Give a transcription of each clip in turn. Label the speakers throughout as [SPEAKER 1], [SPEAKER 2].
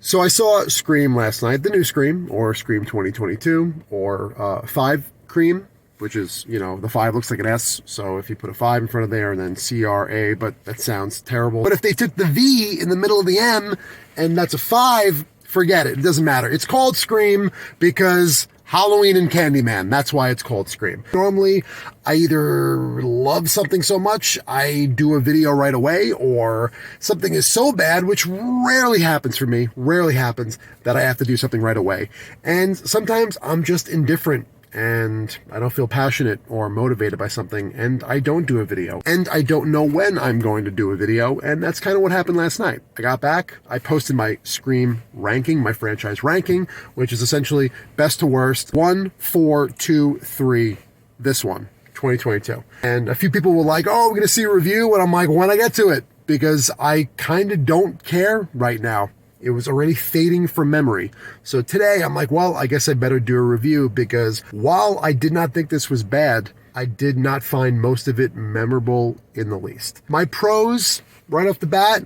[SPEAKER 1] So I saw Scream last night, the new Scream, or Scream 2022, or 5 Cream, which is, the 5 looks like an S, so if you put a 5 in front of there and then CRA, but that sounds terrible. But if they took the V in the middle of the M, and that's a 5, forget it. It doesn't matter. It's called Scream because Halloween and Candyman. That's why it's called Scream. Normally, I either love something so much, I do a video right away, or something is so bad, which rarely happens for me, rarely happens, that I have to do something right away. And sometimes I'm just indifferent, and I don't feel passionate or motivated by something, and I don't do a video. And I don't know when I'm going to do a video, and that's kind of what happened last night. I got back, I posted my Scream ranking, my franchise ranking, which is essentially best to worst, 1, 4, 2, 3, this one, 2022. And a few people were like, oh, we're going to see a review, and I'm like, when I get to it, because I kind of don't care right now. It was already fading from memory. So today I'm like, well, I guess I better do a review, because while I did not think this was bad, I did not find most of it memorable in the least. My pros, right off the bat,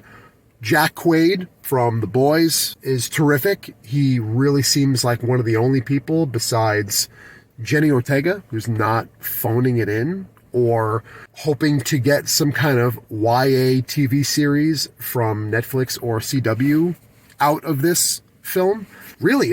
[SPEAKER 1] Jack Quaid from The Boys is terrific. He really seems like one of the only people besides Jenny Ortega who's not phoning it in or hoping to get some kind of YA TV series from Netflix or CW out of this film. Really,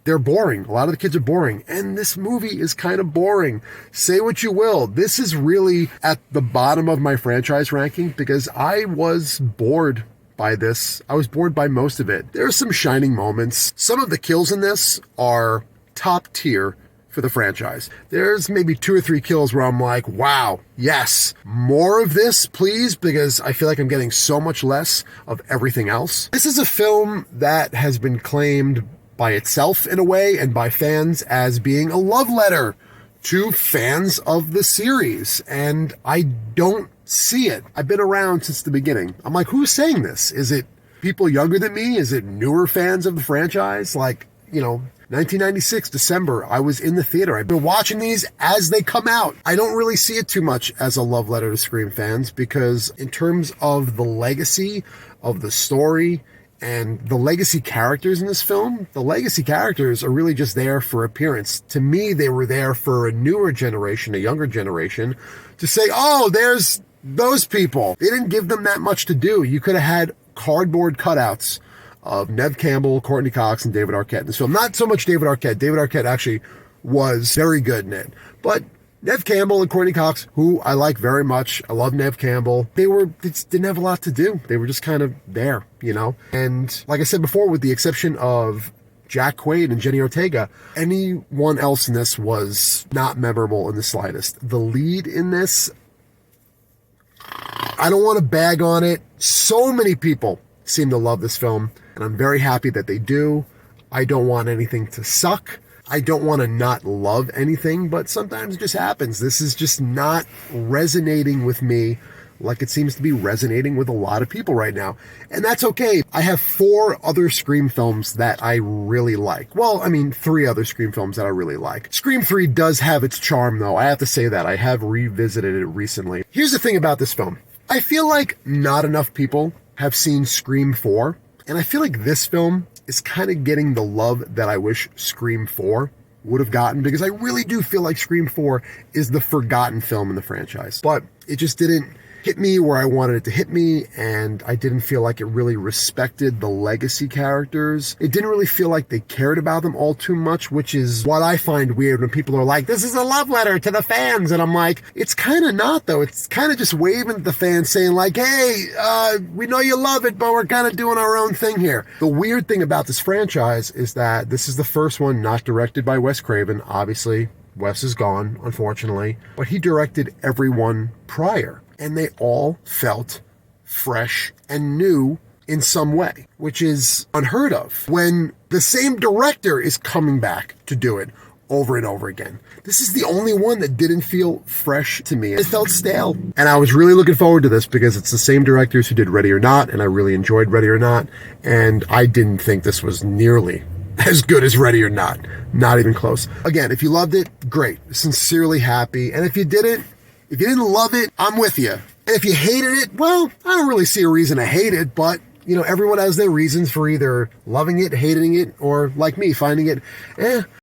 [SPEAKER 1] they're boring. A lot of the kids are boring. And this movie is kind of boring. Say what you will. This is really at the bottom of my franchise ranking because I was bored by this. I was bored by most of it. There are some shining moments. Some of the kills in this are top tier for the franchise. There's maybe 2 or 3 kills where I'm like, wow, yes, more of this, please, because I feel like I'm getting so much less of everything else. This is a film that has been claimed by itself in a way and by fans as being a love letter to fans of the series, and I don't see it. I've been around since the beginning. I'm like, who's saying this? Is it people younger than me? Is it newer fans of the franchise? 1996, December, I was in the theater. I've been watching these as they come out. I don't really see it too much as a love letter to Scream fans because in terms of the legacy of the story and the legacy characters in this film, the legacy characters are really just there for appearance. To me, they were there for a newer generation, a younger generation, to say, oh, there's those people. They didn't give them that much to do. You could have had cardboard cutouts of Neve Campbell, Courtney Cox, and David Arquette in this film. Not so much David Arquette. David Arquette actually was very good in it. But Neve Campbell and Courtney Cox, who I like very much. I love Neve Campbell. They just didn't have a lot to do. They were just kind of there, And like I said before, with the exception of Jack Quaid and Jenny Ortega, anyone else in this was not memorable in the slightest. The lead in this, I don't want to bag on it. So many people seem to love this film, and I'm very happy that they do. I don't want anything to suck. I don't want to not love anything, but sometimes it just happens. This is just not resonating with me like it seems to be resonating with a lot of people right now. And that's okay. I have 4 other Scream films that I really like. Well, 3 other Scream films that I really like. Scream 3 does have its charm, though. I have to say that. I have revisited it recently. Here's the thing about this film. I feel like not enough people have seen Scream 4, and I feel like this film is kind of getting the love that I wish Scream 4 would have gotten, because I really do feel like Scream 4 is the forgotten film in the franchise. But it just didn't hit me where I wanted it to hit me, and I didn't feel like it really respected the legacy characters. It didn't really feel like they cared about them all too much, which is what I find weird when people are like, this is a love letter to the fans, and I'm like, it's kind of not, though. It's kind of just waving at the fans saying like, hey, we know you love it, but we're kind of doing our own thing here. The weird thing about this franchise is that this is the first one not directed by Wes Craven. Obviously, Wes is gone, unfortunately, but he directed everyone prior. And they all felt fresh and new in some way, which is unheard of when the same director is coming back to do it over and over again. This is the only one that didn't feel fresh to me. It felt stale. And I was really looking forward to this because it's the same directors who did Ready or Not, and I really enjoyed Ready or Not, and I didn't think this was nearly as good as Ready or Not. Not even close. Again, if you loved it, great. Sincerely happy. And if you didn't love it, I'm with you. And if you hated it, well, I don't really see a reason to hate it, but everyone has their reasons for either loving it, hating it, or like me, finding it,